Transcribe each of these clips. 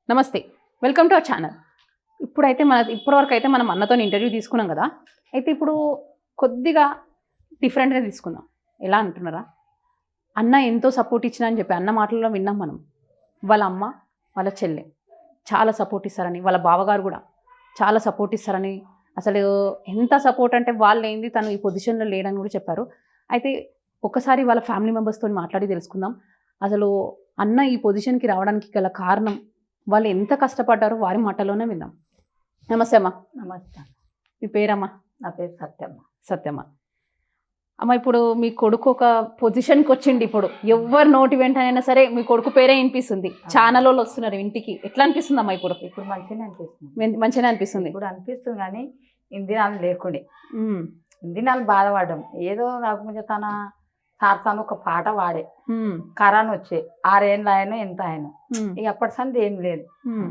నమస్తే, welcome to our channel. ఇప్పటివరకు అయితే మనం అన్నతో ఇంటర్వ్యూ తీసుకున్నాం కదా. అయితే ఇప్పుడు కొద్దిగా డిఫరెంట్గా తీసుకుందాం. ఎలా అంటున్నారా, అన్న ఎంతో సపోర్ట్ ఇచ్చినా అని చెప్పి అన్న మాటల్లో విన్నాం మనం. వాళ్ళ అమ్మ, వాళ్ళ చెల్లె చాలా సపోర్ట్ ఇస్తారని, వాళ్ళ బావగారు కూడా చాలా సపోర్ట్ ఇస్తారని, అసలు ఎంత సపోర్ట్ అంటే వాళ్ళు ఏంది తను ఈ పొజిషన్లో లేడని కూడా చెప్పారు. అయితే ఒకసారి వాళ్ళ ఫ్యామిలీ మెంబర్స్తో మాట్లాడి తెలుసుకుందాం. అసలు అన్న ఈ పొజిషన్కి రావడానికి గల కారణం, వాళ్ళు ఎంత కష్టపడ్డారో వారి మాటలోనే విందాం. నమస్తే అమ్మ. నమస్తే. మీ పేరమ్మా? నా పేరు సత్యమ్మ. సత్యమ్మ. అమ్మ, ఇప్పుడు మీ కొడుకు ఒక పొజిషన్కి వచ్చింది. ఇప్పుడు ఎవరు నోటి వెంటనైనా సరే మీ కొడుకు పేరే వినిపిస్తుంది. ఛానల్ వాళ్ళు వస్తున్నారు ఇంటికి. ఎట్లా అనిపిస్తుంది అమ్మా ఇప్పుడు? ఇప్పుడు మంచిగానే అనిపిస్తుంది. మంచిగానే అనిపిస్తుంది. ఇప్పుడు అనిపిస్తుంది, కానీ ఇన్ని దినాలు లేకుండే. ఇన్ని దినాలు బాధపడ్డాం. ఏదో కాకపోతే తన సార్తాను ఒక పాట వాడే కరాన్ వచ్చే 6 ఏళ్ళు ఆయన ఎంత ఆయన ఇక అప్పటి సంది ఏం లేదు.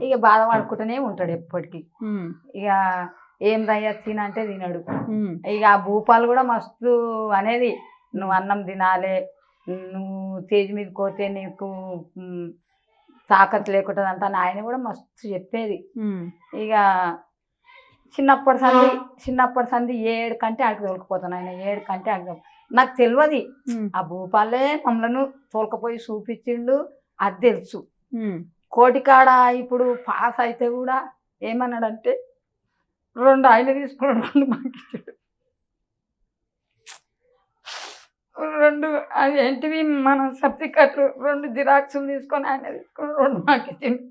ఇక బాధపడుకుంటూనే ఉంటాడు ఎప్పటికీ. ఇక ఏం రయ్య తినంటే తినడు. ఇక ఆ భూపాలు కూడా మస్తు అనేది, నువ్వు అన్నం తినాలే, నువ్వు తేజ్ మీద పోతే నీకు తాకత్ లేకుంటుంది అంట అని ఆయన కూడా మస్తు చెప్పేది. ఇక చిన్నప్పటి సంది 7 కంటే ఆడికి తోలుకుపోతాను. ఆయన 7 కంటే ఆడికి నాకు తెలియదు. ఆ భూపాలే మమ్మల్ని తోలుకపోయి చూపించిండు, అది తెలుసు. కోటికాడ ఇప్పుడు పాస్ అయితే కూడా ఏమన్నాడంటే 2 ఆయన తీసుకున్నాడు, 2 మాకిచ్చాడు. 2 అది ఏంటివి మన సర్టిఫికెట్లు 2 జిరాక్సులు తీసుకొని ఆయన తీసుకుని 2 మాకిచ్చిండు.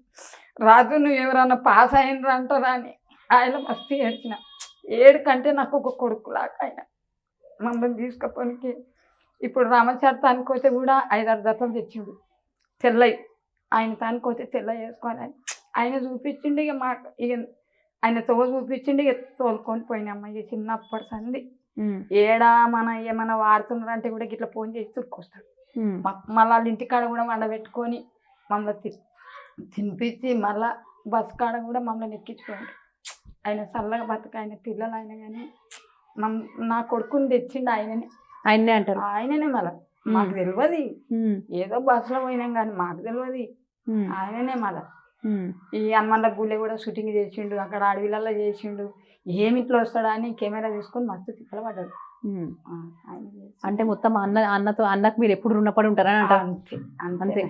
రాజు నువ్వు ఎవరన్నా పాస్ అయినరా అంటారా అని ఆయన మస్తు ఏడ్చిన. 7 కంటే నాకు ఒక కొడుకులాగా ఆయన మమ్మల్ని తీసుకపోనికి. ఇప్పుడు రామచరితానికి పోతే కూడా 5-6 జతలు తెచ్చిండు తెల్లయి. ఆయన తానికి పోతే తెల్ల వేసుకొని ఆయన చూపించిండు. ఇక మాకు ఇక ఆయన చూపించిండు, ఇక తోలుకొని పోయినామ్మ. ఇక చిన్నప్పటి సంది ఏడా మన ఏమైనా వాడుతున్నారంటే కూడా ఇట్లా ఫోన్ చేసి తుక్కొస్తాడు. మళ్ళీ వాళ్ళ ఇంటికాడ కూడా వండబెట్టుకొని మమ్మల్ని తినిపించి మళ్ళా బస్ కాడ కూడా మమ్మల్ని ఎక్కించుకోండి. ఆయన చల్లగా బతుక, ఆయన పిల్లలు అయినా కానీ నా కొడుకుని తెచ్చిండు ఆయననే అంటారు. ఆయననే మళ్ళా మాకు తెలియదు. ఏదో బస్సులో పోయినాం కానీ మాకు తెలియదు. ఆయననే మళ్ళా ఈ హనుమాన్ల గుళ్ళే కూడా షూటింగ్ చేసిండు, అక్కడ అడవిలలో చేసిండు. ఏమి ఇట్లా వస్తాడా అని కెమెరా తీసుకొని మస్తు తిప్పలు పడ్డాడు. అంటే మొత్తం అన్నకు మీరు ఎప్పుడు రుణపడి ఉంటారని అంటారు. అంతే.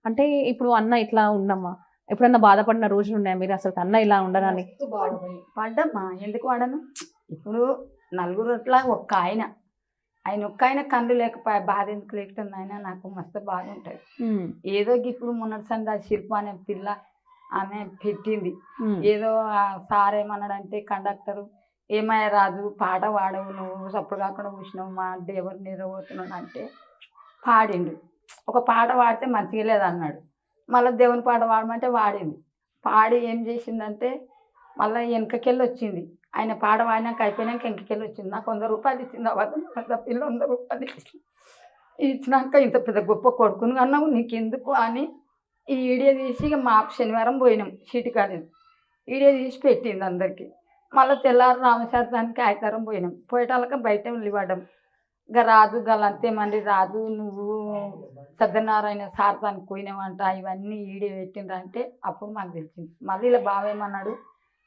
అంటే ఇప్పుడు అన్న ఇట్లా ఉండమ్మా, ఎప్పుడన్నా బాధపడిన రోజులు ఉన్నాయా మీరు అసలు అన్న ఇలా ఉండడానికి? పడ్డమ్మా, ఎందుకు వాడను. ఇప్పుడు 4 ఒక్క ఆయన ఒక్క ఆయన కళ్ళు లేకపోయా బాధ ఎందుకు లేకుండా ఆయన నాకు మస్తు బాధ ఉంటుంది. ఏదో ఇప్పుడు మొన్నటి సంది శిల్ప అనే పిల్ల ఆమె పెట్టింది. ఏదో సార్ ఏమన్నాడంటే కండక్టరు, ఏమయ్య రాజు పాట పాడవు, నువ్వు సప్పుడు కాకుండా కూర్చున్నావు, మా దేవుడు నిద్రపోతున్నాడు అంటే పాడిండు. ఒక పాట పాడితే మంచిగా లేదన్నాడు. మళ్ళీ దేవుని పాట పాడమంటే వాడింది. పాడి ఏం చేసిందంటే మళ్ళీ వెనకకెళ్ళి వచ్చింది. ఆయన పాట పాడినాక అయిపోయినాక వెనకకెళ్ళి వచ్చింది. నాకు 100 రూపాయలు ఇచ్చింది. పెద్ద పిల్ల 100 రూపాయలు ఇచ్చినాక ఇంత పెద్ద గొప్ప కొడుకుని అన్నావు నీకెందుకు అని ఈ వీడియో తీసి ఇక మా శనివారం పోయినాం షీటికాడి. వీడియో తీసి పెట్టింది అందరికీ. మళ్ళీ తెల్లారు రామశాస్త్రానికి ఆదివారం పోయినాం. పోయేటాళ్ళక బయట వెళ్ళిపడ్డాం. ఇక రాజు గలంతేమండి, రాజు నువ్వు సత్యనారాయణ సార్తానికి పోయినావంట, ఇవన్నీ వీడియో పెట్టిండ్రంటే అప్పుడు మాకు తెలిసింది. మళ్ళీ ఇలా బావేమన్నాడు,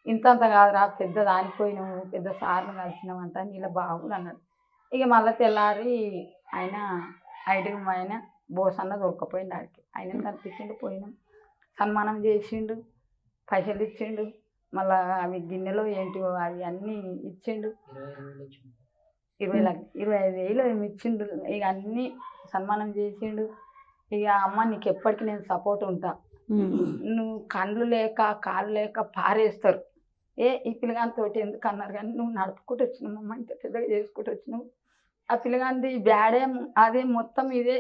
ఇంతంత కాదురా పెద్ద దానికి పోయినావు, పెద్ద సార్ని కలిసినావంట అని ఇలా బావులు అన్నాడు. ఇక మళ్ళీ తెల్లారి ఆయన ఐదుగురు ఆయన బోసన్న దొరకపోయిండు. ఆడికి ఆయన కనిపించిండు. పోయినాం, సన్మానం చేసిండు, పైసలు ఇచ్చిండు. మళ్ళీ అవి గిన్నెలో ఏంటివో అవి అన్నీ ఇచ్చిండు. 25,000 ఏమి ఇచ్చిండు. ఇక అన్నీ సన్మానం చేసిండు. ఇక అమ్మ నీకు ఎప్పటికీ నేను సపోర్ట్ ఉంటా, నువ్వు కళ్ళు లేక కాళ్ళు లేక పారేస్తారు, ఈ పిల్లగానితో ఎందుకు అన్నారు కానీ నువ్వు నడుపుకుంటూ వచ్చినావు అమ్మ, ఇంత పెద్దగా చేసుకుంటూ వచ్చినావు. ఆ పిల్లగాంది బ్యాడే అదే మొత్తం ఇదే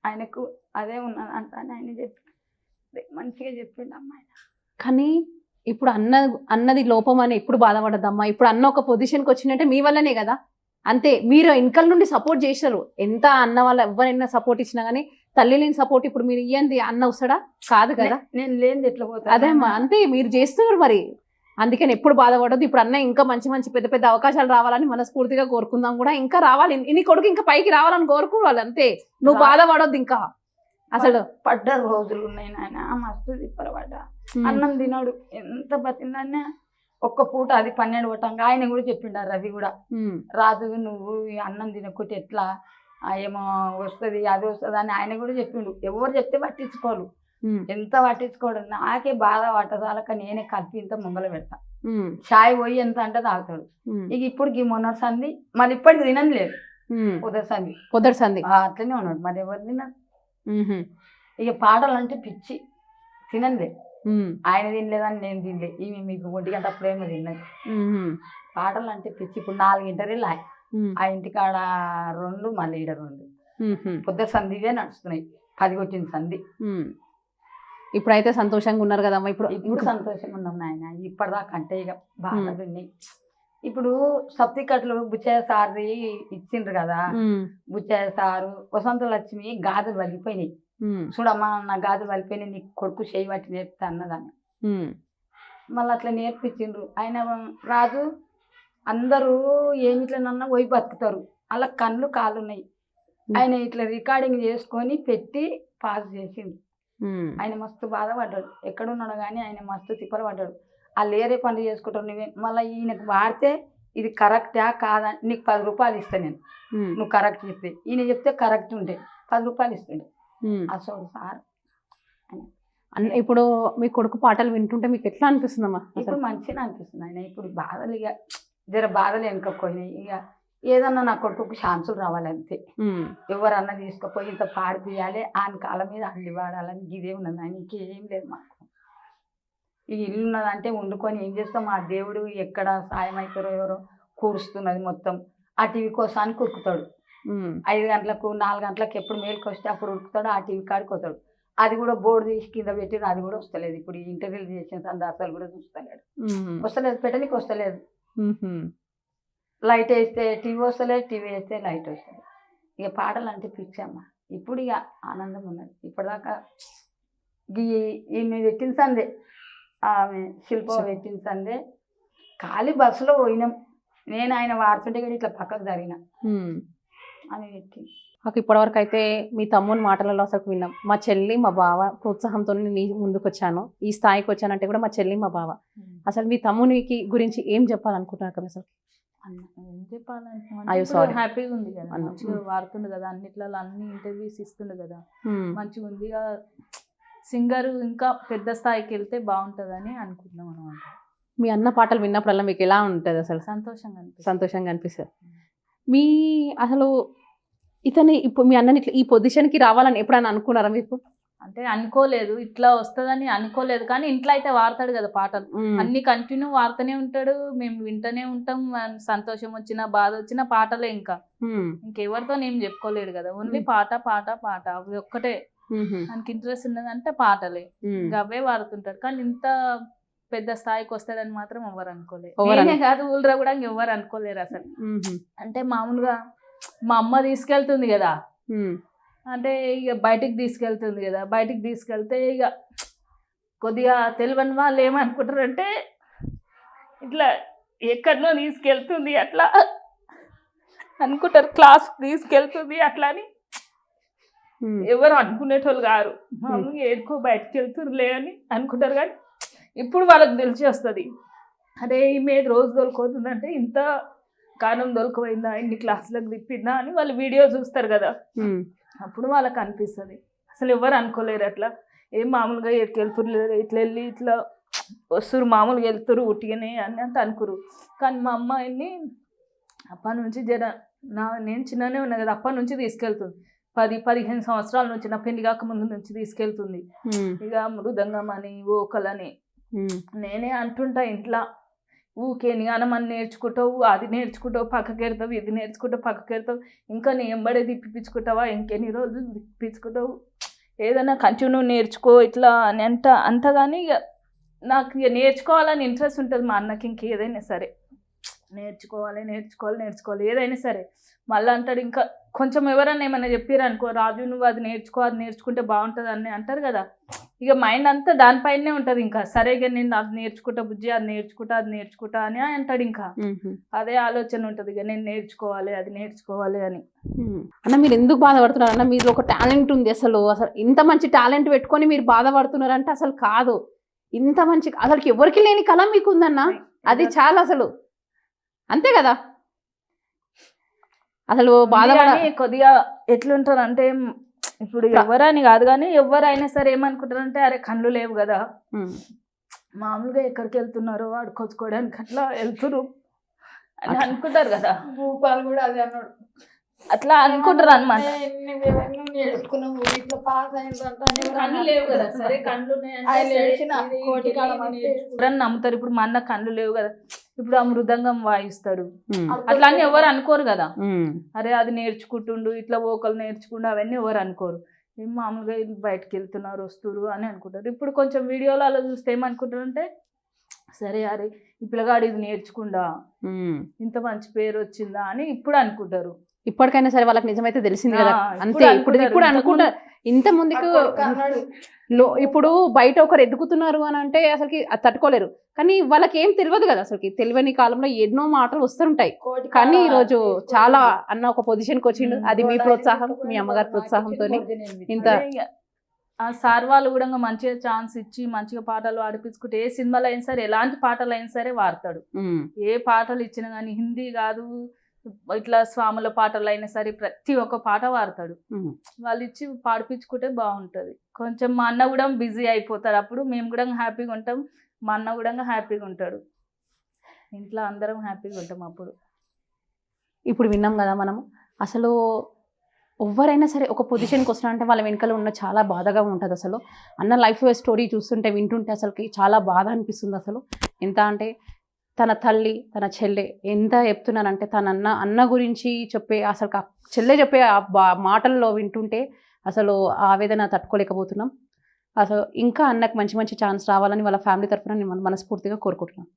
ఆయనకు అదే ఉన్నది అంట అని ఆయన చెప్పి మంచిగా చెప్పిండు అమ్మాయి. కానీ ఇప్పుడు అన్నది లోపం అని ఎప్పుడు బాధపడద్దమ్మా. ఇప్పుడు అన్న ఒక పొజిషన్కి వచ్చినట్టే మీ వల్లనే కదా. అంతే, మీరు వెనకాల నుండి సపోర్ట్ చేశారు. ఎంత అన్న వాళ్ళ ఎవరైనా సపోర్ట్ ఇచ్చినా కానీ తల్లి లేని సపోర్ట్ ఇప్పుడు మీరు ఇయ్యంది అన్న వస్తాడా? కాదు కదా. నేను లేనిది ఎట్లా పోతా? అదే అమ్మా, అంతే మీరు చేస్తున్నారు మరి. అందుకని ఎప్పుడు బాధపడద్దు. ఇప్పుడు అన్న ఇంకా మంచి మంచి పెద్ద పెద్ద అవకాశాలు రావాలని మనస్ఫూర్తిగా కోరుకుందాం కూడా. ఇంకా రావాలి, నీ కొడుకు ఇంకా పైకి రావాలని కోరుకోవాలి. అంతే, నువ్వు బాధపడొద్దు ఇంకా. అసలు పడ్డ రోజులు ఉన్నాయి నాయన, మస్తు తిప్పలు పడ్డా. అన్నం తినడు. ఎంత బతిందన్నా ఒక్క పూట అది 12 కొట్టంగా ఆయన కూడా చెప్పిండు రవి కూడా, రాజు నువ్వు ఈ అన్నం తినకపోతే ఎట్లా, ఏమో వస్తుంది అది వస్తుంది అని ఆయన కూడా చెప్పిండు. ఎవరు చెప్తే పట్టించుకోరు, ఎంత పట్టించుకోడు. నాకే బాధ పట్టదాలక నేనే కలిపి ఇంత ముంగల పెడతా. చాయ్ పోయి ఎంత అంటే తాగుతాడు. ఇక ఇప్పుడు మొన్నటి సంది మళ్ళీ ఇప్పటికి తినని లేదు. పొద్దుటి సంది అట్లనే ఉన్నాడు. మరి ఎవరు తిన్నారు? ఇక పాటలు అంటే పిచ్చి, తినండి. ఆయన తినలేదని నేను తినలే, ఈమె మీకు 1 గంట అప్పుడేమో తిన్నది. పాటలు అంటే పిచ్చి. ఇప్పుడు 4 ఇంటర్వ్యూలు ఆ ఇంటికాడ 2 మళ్ళీ ఈడ 2 పొద్దుటి సందివే నడుస్తున్నాయి. 10 కొట్టిన సంధి. ఇప్పుడైతే సంతోషంగా ఉన్నారు కదమ్మా? ఇప్పుడు సంతోషంగా ఉన్నాం నాయన. ఇప్పటిదాకా అంటే ఇక బాగా ఉన్నాయి. ఇప్పుడు సప్తికట్లు బుచ్చయ్య సార్ది ఇచ్చిండ్రు కదా, బుచ్చయ్య సారు వసంత లక్ష్మి గాజులు వలిగిపోయినాయి. చూడమ్మా నా గాజులు వలిపోయినాయి, నీకు కొడుకు చేయి పట్టి నేర్పుతా అన్నదాన్ని. మళ్ళీ అట్లా నేర్పించిండ్రు. ఆయన రాజు అందరూ ఏమిట్లనన్నా పోయి బతుకుతారు, అలా కళ్ళు కాళ్ళు ఉన్నాయి. ఆయన ఇట్లా రికార్డింగ్ చేసుకొని పెట్టి పాస్ చేసిండు. ఆయన మస్తు బాధపడ్డాడు. ఎక్కడున్నాడు కానీ ఆయన మస్తు తిప్పలు పడ్డాడు. వాళ్ళు ఏరే పనులు చేసుకుంటారు. నువ్వే మళ్ళీ ఈయనకు వాడితే ఇది కరెక్టా కాదా, నీకు 10 రూపాయలు ఇస్తా నేను, నువ్వు కరెక్ట్ చెప్తే. ఈయన చెప్తే కరెక్ట్ ఉంటే 10 రూపాయలు ఇస్తుండే. అసలు సార్ ఇప్పుడు మీ కొడుకు పాటలు వింటుంటే మీకు ఎట్లా అనిపిస్తుందమ్మా? ఇప్పుడు మంచిగా అనిపిస్తుంది. ఆయన ఇప్పుడు బాధలు ఇక జర బాధలు వెనుకపోయినాయి. ఇక ఏదన్నా నా కొడుకు ఛాన్సులు రావాలి అంతే. ఎవరన్నా తీసుకుపోయి ఇంత పాడిపియాలి, ఆయన కాలం మీద అల్లి వాడాలని ఇదే ఉన్నది. ఆయన ఇంకేం లేదు మాకు. ఈ ఇల్లు ఉన్నదంటే వండుకొని ఏం చేస్తాం, ఆ దేవుడు ఎక్కడ సాయం అవుతారో ఎవరో కూరుస్తున్నది మొత్తం. ఆ టీవీ కోసానికి ఉరుకుతాడు. 5 గంటలకు 4 గంటలకు ఎప్పుడు మేలుకి వస్తే అప్పుడు ఉరుకుతాడు. ఆ టీవీ కాడికి వస్తాడు. అది కూడా బోర్డు తీసి కింద పెట్టి అది కూడా వస్తలేదు. ఇప్పుడు ఈ ఇంటర్వ్యూలు చేసిన సందర్భాలు కూడా చూస్తలేడు, వస్తలేదు, పెట్టడానికి వస్తలేదు. లైట్ వేస్తే టీవీ వస్తలేదు, టీవీ వేస్తే లైట్ వస్తలేదు. ఇక పాటలు అంటే పిచ్చమ్మ. ఇప్పుడు ఇక ఆనందం ఉన్నది. ఇప్పటిదాకా ఈమె పెట్టిన సందే, ఆమె శిల్ప పెట్టిన సందే ఖాళీ బస్సులో పోయినాం. నేను ఆయన వాడుతుంటే కూడా ఇట్లా పక్కకు జరిగిన అని పెట్టింది. నాకు ఇప్పటివరకు అయితే మీ తమ్ముని మాటలలో అసలు విన్నాం. మా చెల్లి మా బావ ప్రోత్సాహంతో నీ ముందుకు వచ్చాను, ఈ స్థాయికి వచ్చానంటే కూడా మా చెల్లి మా బావ. అసలు మీ తమ్మునికి గురించి ఏం చెప్పాలనుకుంటున్నారు కదా? అసలు ఏం చెప్పాలంటే హ్యాపీగా ఉంది కదా, మంచిగా వాడుతుండే కదా, అన్నిట్లలో అన్ని ఇంటర్వ్యూస్ ఇస్తుండే కదా, మంచిగా ఉంది. సింగర్ ఇంకా పెద్ద స్థాయికి వెళ్తే బాగుంటుందని అనుకుంటున్నాం అనమాట. మీ అన్న పాటలు విన్నప్పుడల్లా మీకు ఎలా ఉంటుంది? అసలు సంతోషంగా అనిపిస్తుంది. మీ అసలు ఇతని ఇప్పుడు మీ అన్నని ఇట్లా ఈ పొజిషన్కి రావాలని ఎప్పుడైనా అనుకున్నారా మీకు? అంటే అనుకోలేదు, ఇట్లా వస్తుందని అనుకోలేదు. కానీ ఇంట్లో అయితే వాడతాడు కదా పాటలు, అన్ని కంటిన్యూ వాడుతూనే ఉంటాడు. మేము వింటూనే ఉంటాం. సంతోషం వచ్చినా బాధ వచ్చినా పాటలే. ఇంకెవరితో నేను చెప్పుకోలేడు కదా, ఓన్లీ పాట పాట పాట అవి ఒక్కటే. మనకి ఇంట్రెస్ట్ ఉన్నదంటే పాటలే, ఇంకా అవే వాడుతుంటాడు. కానీ ఇంత పెద్ద స్థాయికి వస్తాడని మాత్రం ఎవరు అనుకోలేదు. నేనే కాదు, ఊళ్ళో కూడా ఎవరు అనుకోలేరు అసలు. అంటే మామూలుగా మా అమ్మ తీసుకెళ్తుంది కదా, అంటే ఇక బయటికి తీసుకెళ్తుంది కదా, బయటికి తీసుకెళ్తే ఇక కొద్దిగా తెలియని వాళ్ళు ఏమనుకుంటారంటే ఇట్లా ఎక్కడనో తీసుకెళ్తుంది అట్లా అనుకుంటారు, క్లాస్కి తీసుకెళ్తుంది అట్లా అని. ఎవరు అనుకునేటోళ్ళు కారు, మామూలుగా ఏడుకో బయటకు వెళ్తురులే అని అనుకుంటారు. కానీ ఇప్పుడు వాళ్ళకి తెలిసి వస్తుంది, అదే ఈమె రోజు దొరికిపోతుందంటే ఇంత కారణం దొరికిపోయిందా, ఇన్ని క్లాసులకు తిప్పిందా అని వాళ్ళు వీడియో చూస్తారు కదా, అప్పుడు వాళ్ళకి అనిపిస్తుంది. అసలు ఎవరు అనుకోలేరు అట్లా. ఏం మామూలుగా ఎక్కడికి వెళ్తురు, ఇట్లా వెళ్ళి ఇట్లా వస్తురు, మామూలుగా వెళ్తురు ఉట్టిగానే అని అంత అనుకురు. కానీ మా అమ్మాయిని అప్పటి నుంచి నేను చిన్ననే ఉన్నా కదా, అప్పటి నుంచి తీసుకెళ్తుంది. 10-15 సంవత్సరాల నుంచి, నా పెళ్లి కాక ముందు నుంచి తీసుకెళ్తుంది. ఇక మృదంగం అని వోకల్ అని నేనే అంటుంటా ఇంట్లో, ఊకే నిగానమని నేర్చుకుంటావు, అది నేర్చుకుంటావు పక్కకి వెళ్తావు, ఇది నేర్చుకుంటావు పక్కకి వెళ్తావు, ఇంకా నీ ఎంబడే తిప్పించుకుంటావా, ఇంకెన్ని రోజులు తిప్పించుకుంటావు, ఏదైనా కంటిన్యూ నేర్చుకో ఇట్లా అని అంతగాని ఇక నాకు ఇక నేర్చుకోవాలని ఇంట్రెస్ట్ ఉంటుంది. మా అన్నకి ఇంకేదైనా సరే నేర్చుకోవాలి ఏదైనా సరే. మళ్ళీ అంటాడు ఇంకా కొంచెం ఎవరన్నా ఏమన్నా చెప్పారు అనుకో, రాజు నువ్వు అది నేర్చుకుంటే బాగుంటుంది అని అంటారు కదా, ఇక మైండ్ అంతా దానిపైనే ఉంటుంది. ఇంకా సరేగా నేను అది నేర్చుకుంటా బుజ్జి, అది నేర్చుకుంటా అని అంటాడు. ఇంకా అదే ఆలోచన ఉంటుంది, ఇక నేను అది నేర్చుకోవాలి అని. అన్న మీరు ఎందుకు బాధపడుతున్నారు అన్న? మీరు ఒక టాలెంట్ ఉంది, అసలు ఇంత మంచి టాలెంట్ పెట్టుకొని మీరు బాధపడుతున్నారంటే అసలు కాదు. ఇంత మంచి అసలు ఎవరికి లేని కళ మీకు ఉందన్న, అది చాలా అసలు అంతే కదా. అసలు బాధపడ కానీ కొద్దిగా ఎట్లుంటారు అంటే ఇప్పుడు ఎవరని కాదు కానీ ఎవరైనా సరే ఏమనుకుంటారంటే అరే కళ్ళు లేవు కదా, మామూలుగా ఎక్కడికి వెళ్తున్నారు ఆడుకోచుకోవడానికి అట్లా వెళ్తురు అని అనుకుంటారు కదా. భూపాలు కూడా అది అన్నాడు, అట్లా అనుకుంటారు అనమాట. నేర్చుకున్నావు ఇట్లా పాస్ కళ్ళు లేవు కదా, సరే కళ్ళు నమ్ముతారు. ఇప్పుడు మా అన్న కళ్ళు లేవు కదా, ఇప్పుడు ఆ మృదంగం వాయిస్తాడు అట్లా అని ఎవరు అనుకోరు కదా. అరే అది నేర్చుకుంటుండు ఇట్లా వోకలు నేర్చుకుంటూ అవన్నీ ఎవరు అనుకోరు. ఏం మామూలుగా వీళ్ళు బయటకు వెళ్తున్నారు వస్తురు అని అనుకుంటారు. ఇప్పుడు కొంచెం వీడియోలో అలా చూస్తే ఏమనుకుంటారు అంటే సరే అరే ఈ పిల్లగాడు ఇది నేర్చుకుండా ఇంత మంచి పేరు వచ్చిందా అని ఇప్పుడు అనుకుంటారు. ఇప్పటికైనా సరే వాళ్ళకి నిజమైతే తెలిసింది కదా, అంతే. ఇప్పుడు అనుకుంటారు. ఇంత ముందుకు ఇప్పుడు బయట ఒకరు ఎదుగుతున్నారు అని అంటే అసలుకి అది తట్టుకోలేరు, కానీ వాళ్ళకి ఏం తెలియదు కదా. అసలుకి తెలియని కాలంలో ఎన్నో మాటలు వస్తుంటాయి. కానీ ఈ రోజు చాలా అన్న ఒక పొజిషన్కి వచ్చిండు. అది మీ ప్రోత్సాహం, మీ అమ్మగారి ప్రోత్సాహంతో ఇంత. ఆ సార్ వాళ్ళు కూడా మంచిగా ఛాన్స్ ఇచ్చి మంచిగా పాటలు ఆడిపించుకుంటే ఏ సినిమాలో అయినా సరే ఎలాంటి పాటలు అయినా సరే వాడతాడు. ఏ పాటలు ఇచ్చినా కానీ హిందీ కాదు ఇట్లా స్వాముల పాటలు అయినా సరే ప్రతి ఒక్క పాట వాడతాడు. వాళ్ళు ఇచ్చి పాడిపించుకుంటే బాగుంటుంది. కొంచెం మా అన్న కూడా బిజీ అయిపోతాడు, అప్పుడు మేము కూడా హ్యాపీగా ఉంటాం, మా అన్న కూడా హ్యాపీగా ఉంటాడు, ఇంట్లో అందరం హ్యాపీగా ఉంటాం అప్పుడు. ఇప్పుడు విన్నాం కదా మనము, అసలు ఎవరైనా సరే ఒక పొజిషన్కి వస్తున్నారంటే వాళ్ళ వెనకాల ఉన్న చాలా బాధగా ఉంటుంది. అసలు అన్న లైఫ్ స్టోరీ చూస్తుంటే వింటుంటే అసలుకి చాలా బాధ అనిపిస్తుంది. అసలు ఎంత అంటే తన తల్లి తన చెల్లె ఎంత చెప్తున్నానంటే తన అన్న గురించి చెప్పే అసలు చెల్లె చెప్పే మాటల్లో వింటుంటే అసలు ఆవేదన తట్టుకోలేకపోతున్నాం. అసలు ఇంకా అన్నకు మంచి మంచి ఛాన్స్ రావాలని వాళ్ళ ఫ్యామిలీ తరఫున నేను మనస్ఫూర్తిగా కోరుకుంటున్నాను.